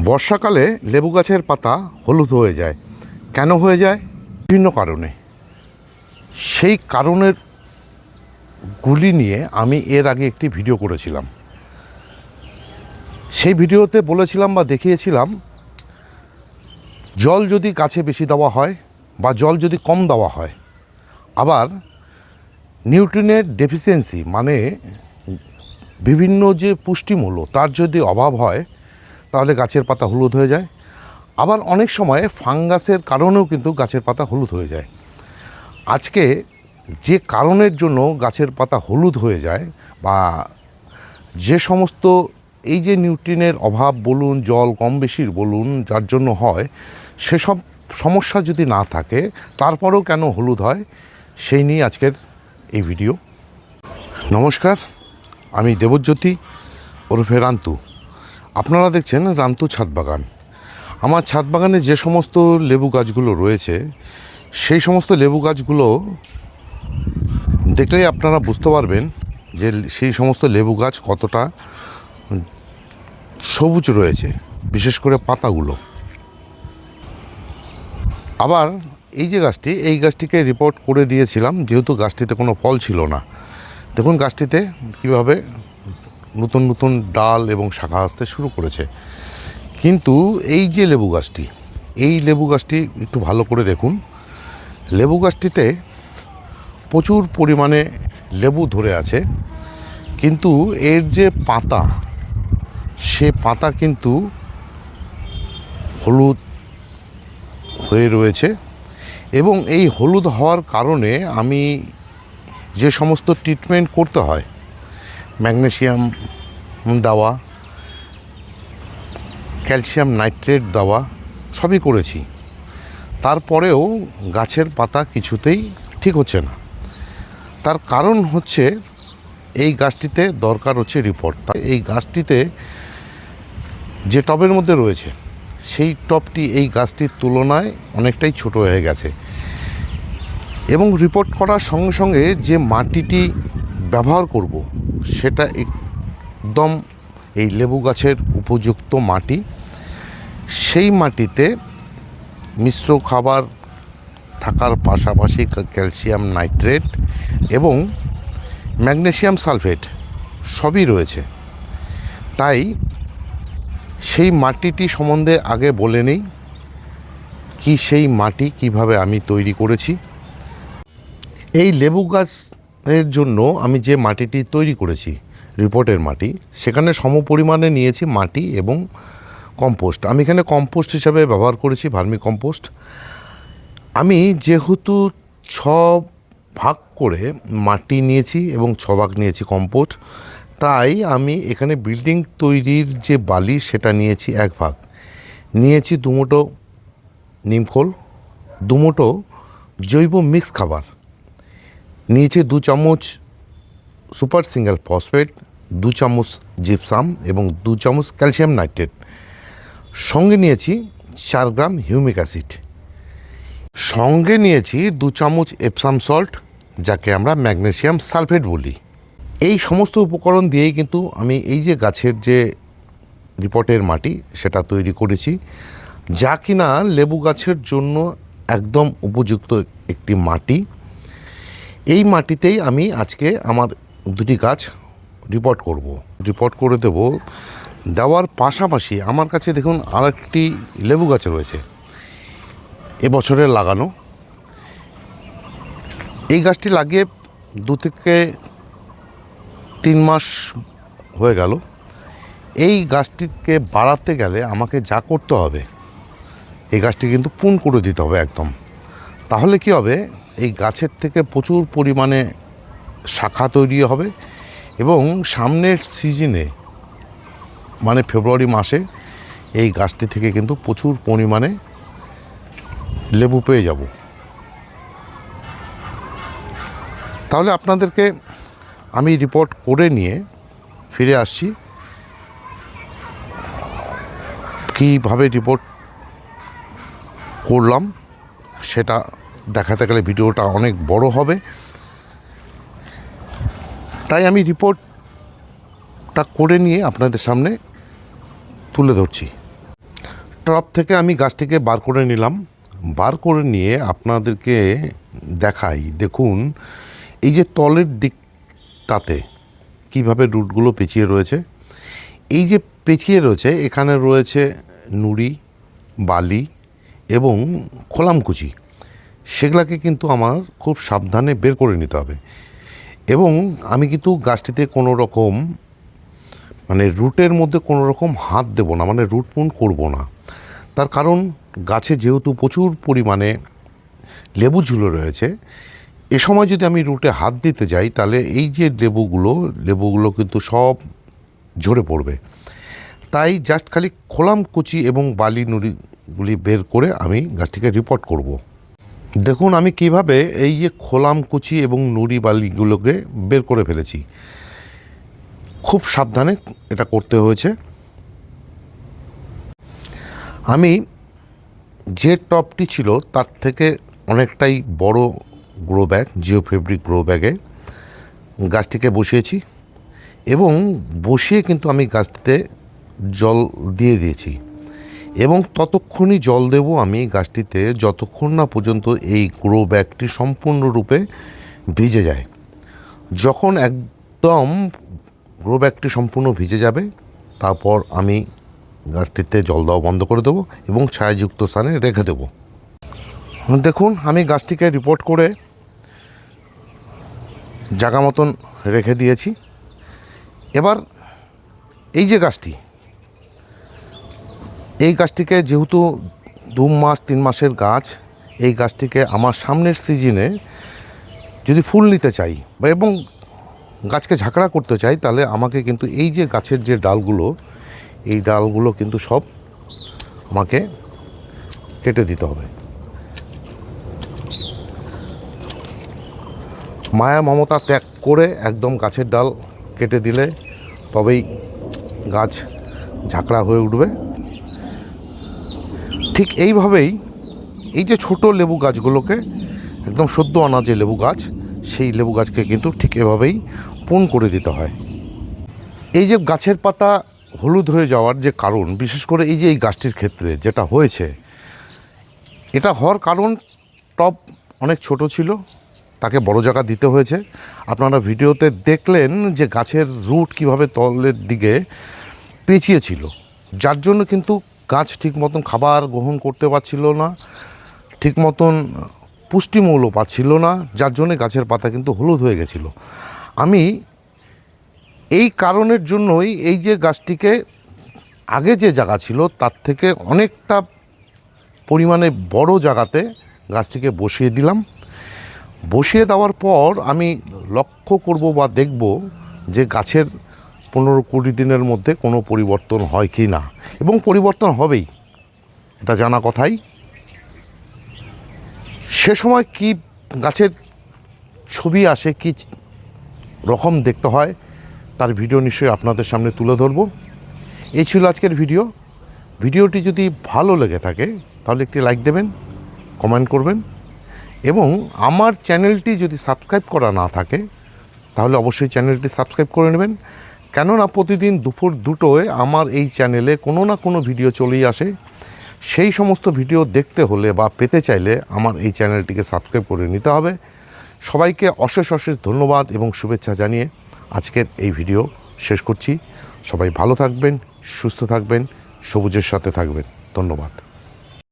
বর্ষাকালে লেবু গাছের পাতা হলুদ হয়ে যায়। কেন হয়ে যায়? বিভিন্ন কারণে। সেই কারণের গুলি নিয়ে আমি এর আগে একটি ভিডিও করেছিলাম। সেই ভিডিওতে বলেছিলাম বা দেখিয়েছিলাম, জল যদি গাছে বেশি দেওয়া হয় বা জল যদি কম দেওয়া হয়, আবার নিউট্রিয়েন্টের ডেফিসিয়েন্সি মানে বিভিন্ন যে পুষ্টিমূল্য তার যদি অভাব হয় তাহলে গাছের পাতা হলুদ হয়ে যায়। আবার অনেক সময় ফাঙ্গাসের কারণেও কিন্তু গাছের পাতা হলুদ হয়ে যায়। আজকে যে কারণের জন্য গাছের পাতা হলুদ হয়ে যায় বা যে সমস্ত এই যে নিউট্রিয়েন্টের অভাব বলুন, জল কম বেশির বলুন, যার জন্য হয়, সেসব সমস্যা যদি না থাকে তারপরেও কেন হলুদ হয়, সেই নিয়ে আজকের এই ভিডিও। নমস্কার, আমি দেবজ্যোতি ওরফে রান্তু। আপনারা দেখছেন রান্তু ছাদ বাগান। আমার ছাদ বাগানে যে সমস্ত লেবু গাছগুলো রয়েছে, সেই সমস্ত লেবু গাছগুলো দেখলেই আপনারা বুঝতে পারবেন যে সেই সমস্ত লেবু গাছ কতটা সবুজ রয়েছে, বিশেষ করে পাতাগুলো। আবার এই যে গাছটি, এই গাছটিকে রিপোর্ট করে দিয়েছিলাম যেহেতু গাছটিতে কোনো ফল ছিল না। দেখুন গাছটিতে কীভাবে নতুন নতুন ডাল এবং শাখা আসতে শুরু করেছে। কিন্তু এই যে লেবু গাছটি, এই লেবু গাছটি একটু ভালো করে দেখুন। লেবু গাছটিতে প্রচুর পরিমাণে লেবু ধরে আছে, কিন্তু এর যে পাতা, সে পাতা কিন্তু হলুদ হয়ে রয়েছে। এবং এই হলুদ হওয়ার কারণে আমি যে সমস্ত ট্রিটমেন্ট করতে হয়, ম্যাগনেসিয়াম দেওয়া, ক্যালসিয়াম নাইট্রেট দেওয়া, সবই করেছি। তারপরেও গাছের পাতা কিছুতেই ঠিক হচ্ছে না। তার কারণ হচ্ছে এই গাছটিতে দরকার হচ্ছে রিপোর্ট। এই গাছটিতে যে টবের মধ্যে রয়েছে, সেই টবটি এই গাছটির তুলনায় অনেকটাই ছোট হয়ে গেছে। এবং রিপোর্ট করার সঙ্গে সঙ্গে যে মাটিটি ব্যবহার করব, সেটা একদম এই লেবু গাছের উপযুক্ত মাটি। সেই মাটিতে মিশ্র খাবার থাকার পাশাপাশি ক্যালসিয়াম নাইট্রেট এবং ম্যাগনেসিয়াম সালফেট সবই রয়েছে। তাই সেই মাটিটি সম্বন্ধে আগে বলে নেই কি সেই মাটি কিভাবে আমি তৈরি করেছি। এই লেবু গাছের জন্য আমি যে মাটিটি তৈরি করেছি, রিপোর্টের মাটি, সেখানে সমপরিমাণে নিয়েছি মাটি এবং কম্পোস্ট। আমি এখানে কম্পোস্ট হিসাবে ব্যবহার করেছি ভার্মি কম্পোস্ট। আমি যেহেতু 6 ভাগ করে মাটি নিয়েছি এবং 6 ভাগ নিয়েছি কম্পোস্ট, তাই আমি এখানে বিল্ডিং তৈরির যে বালি সেটা নিয়েছি 1 ভাগ। নিয়েছি 2 মুঠো নিমখোল, 2 মুঠো জৈব মিক্স খাবার, নিয়েছি 2 চামচ সুপার সিঙ্গেল ফসফেট, 2 চামচ জিপসাম এবং 2 চামচ ক্যালসিয়াম নাইট্রেট। সঙ্গে নিয়েছি 4 গ্রাম হিউমিক অ্যাসিড। সঙ্গে নিয়েছি 2 চামচ এপসাম সল্ট, যাকে আমরা ম্যাগনেসিয়াম সালফেট বলি। এই সমস্ত উপকরণ দিয়েই কিন্তু আমি এই যে গাছের যে রিপোর্টের মাটি সেটা তৈরি করেছি, যা কিনা লেবু গাছের জন্য একদম উপযুক্ত একটি মাটি। এই মাটিতেই আমি আজকে আমার 2টি গাছ রিপোর্ট করে দেব। দেওয়ার পাশাপাশি আমার কাছে দেখুন আরেকটি লেবু গাছ রয়েছে, এবছরের লাগানো। এই গাছটি লাগিয়ে 2 থেকে 3 মাস হয়ে গেল। এই গাছটিকে বাড়াতে গেলে আমাকে যা করতে হবে, এই গাছটি কিন্তু পুন করে দিতে হবে একদম। তাহলে কি হবে, এই গাছের থেকে প্রচুর পরিমাণে শাখা তৈরি হবে এবং সামনের সিজনে মানে ফেব্রুয়ারি মাসে এই গাছটি থেকে কিন্তু প্রচুর পরিমাণে লেবু পেয়ে যাব। তাহলে আপনাদেরকে আমি রিপোর্ট করে নিয়ে ফিরে আসছি। কীভাবে রিপোর্ট করলাম সেটা দেখাতে গেলে ভিডিওটা অনেক বড় হবে, তাই আমি রিপোর্টটা করে নিয়ে আপনাদের সামনে তুলে ধরছি। টব থেকে আমি গাছটিকে বার করে নিলাম। বার করে নিয়ে আপনাদেরকে দেখাই। দেখুন এই যে তলের দিকটাতে কীভাবে রুটগুলো পেঁচিয়ে রয়েছে। এই যে পেঁচিয়ে রয়েছে, এখানে রয়েছে নুড়ি, বালি এবং খোলামকুচি। সেগুলাকে কিন্তু আমার খুব সাবধানে বের করে নিতে হবে। এবং আমি কিন্তু গাছটিতে কোনো রকম রুটের মধ্যে কোনো রকম হাত দেব না, রুট পুন করবো না। তার কারণ গাছে যেহেতু প্রচুর পরিমাণে লেবু ঝুলে রয়েছে, এ সময় যদি আমি রুটে হাত দিতে যাই তাহলে এই যে লেবুগুলো কিন্তু সব ঝরে পড়বে। তাই জাস্ট খালি খোলামকুচি এবং বালি নুড়িগুলি বের করে আমি গাছটিকে রিপোর্ট করব। দেখুন আমি কিভাবে এই যে খোলামকুচি এবং নুড়ি বালিগুলোকে বের করে ফেলেছি। খুব সাবধানে এটা করতে হয়েছে। আমি যে টবটি ছিল তার থেকে অনেকটাই বড় গ্রো ব্যাগ, জিওফেব্রিক গ্রো ব্যাগে গাছটিকে বসিয়েছি এবং বসিয়ে কিন্তু আমি গাছটিতে জল দিয়ে দিয়েছি। এবং ততক্ষণই জল দেব আমি গাছটিতে যতক্ষণ না পর্যন্ত এই গ্রো ব্যাগটি সম্পূর্ণরূপে ভিজে যায়। যখন একদম গ্রো ব্যাগটি সম্পূর্ণ ভিজে যাবে, তারপর আমি গাছটিতে জল দেওয়া বন্ধ করে দেবো এবং ছায়াযুক্ত স্থানে রেখে দেবো। দেখুন আমি গাছটিকে রিপোর্ট করে জায়গা মতন রেখে দিয়েছি। এবার এই যে গাছটি, এই গাছটিকে যেহেতু 2-3 মাসের গাছ, এই গাছটিকে আমার সামনের সিজনে যদি ফুল নিতে চাই এবং গাছকে ঝাঁকড়া করতে চাই, তাহলে আমাকে কিন্তু এই যে গাছের যে ডালগুলো, এই ডালগুলো কিন্তু সব আমাকে কেটে দিতে হবে। মায়া মমতা ত্যাগ করে একদম গাছের ডাল কেটে দিলে তবেই গাছ ঝাঁকড়া হয়ে উঠবে। ঠিক এইভাবেই এই যে ছোট লেবু গাছগুলোকে, একদম সদ্য আনা যে লেবু গাছ, সেই লেবু গাছকে কিন্তু ঠিক এভাবেই পুন করে দিতে হয়। এই যে গাছের পাতা হলুদ হয়ে যাওয়ার যে কারণ, বিশেষ করে এই যে এই গাছটির ক্ষেত্রে যেটা হয়েছে, এটা হওয়ার কারণ টব অনেক ছোট ছিল, তাকে বড় জায়গা দিতে হয়েছে। আপনারা ভিডিওতে দেখলেন যে গাছের রুট কিভাবে তলের দিকে পেঁচিয়ে ছিল, যার জন্য কিন্তু গাছ ঠিক মতন খাবার গ্রহণ করতে পারছিল না, ঠিক মতন পুষ্টিমূল্য পাচ্ছিল না, যার জন্যে গাছের পাতা কিন্তু হলুদ হয়ে গেছিল। আমি এই কারণের জন্যই এই যে গাছটিকে আগে যে জায়গা ছিল তার থেকে অনেকটা পরিমাণে বড় জায়গাতে গাছটিকে বসিয়ে দিলাম। বসিয়ে দেওয়ার পর আমি লক্ষ্য করব বা দেখব যে গাছের 15-20 দিনের মধ্যে কোনো পরিবর্তন হয় কি না, এবং পরিবর্তন হবেই, এটা জানা কথাই। সে সময় কি গাছের ছবি আসে, কি রকম দেখতে হয়, তার ভিডিও নিশ্চয়ই আপনাদের সামনে তুলে ধরব। এই ছিল আজকের ভিডিও। ভিডিওটি যদি ভালো লেগে থাকে তাহলে একটি লাইক দেবেন, কমেন্ট করবেন, এবং আমার চ্যানেলটি যদি সাবস্ক্রাইব করা না থাকে তাহলে অবশ্যই চ্যানেলটি সাবস্ক্রাইব করে নেবেন। কেননা প্রতিদিন দুপুর 2টোয় আমার এই চ্যানেলে কোনো না কোনো ভিডিও চলেই আসে। সেই সমস্ত ভিডিও দেখতে হলে বা পেতে চাইলে আমার এই চ্যানেলটিকে সাবস্ক্রাইব করে নিতে হবে। সবাইকে অশেষ অশেষ ধন্যবাদ এবং শুভেচ্ছা জানিয়ে আজকের এই ভিডিও শেষ করছি। সবাই ভালো থাকবেন, সুস্থ থাকবেন, সবুজের সাথে থাকবেন। ধন্যবাদ।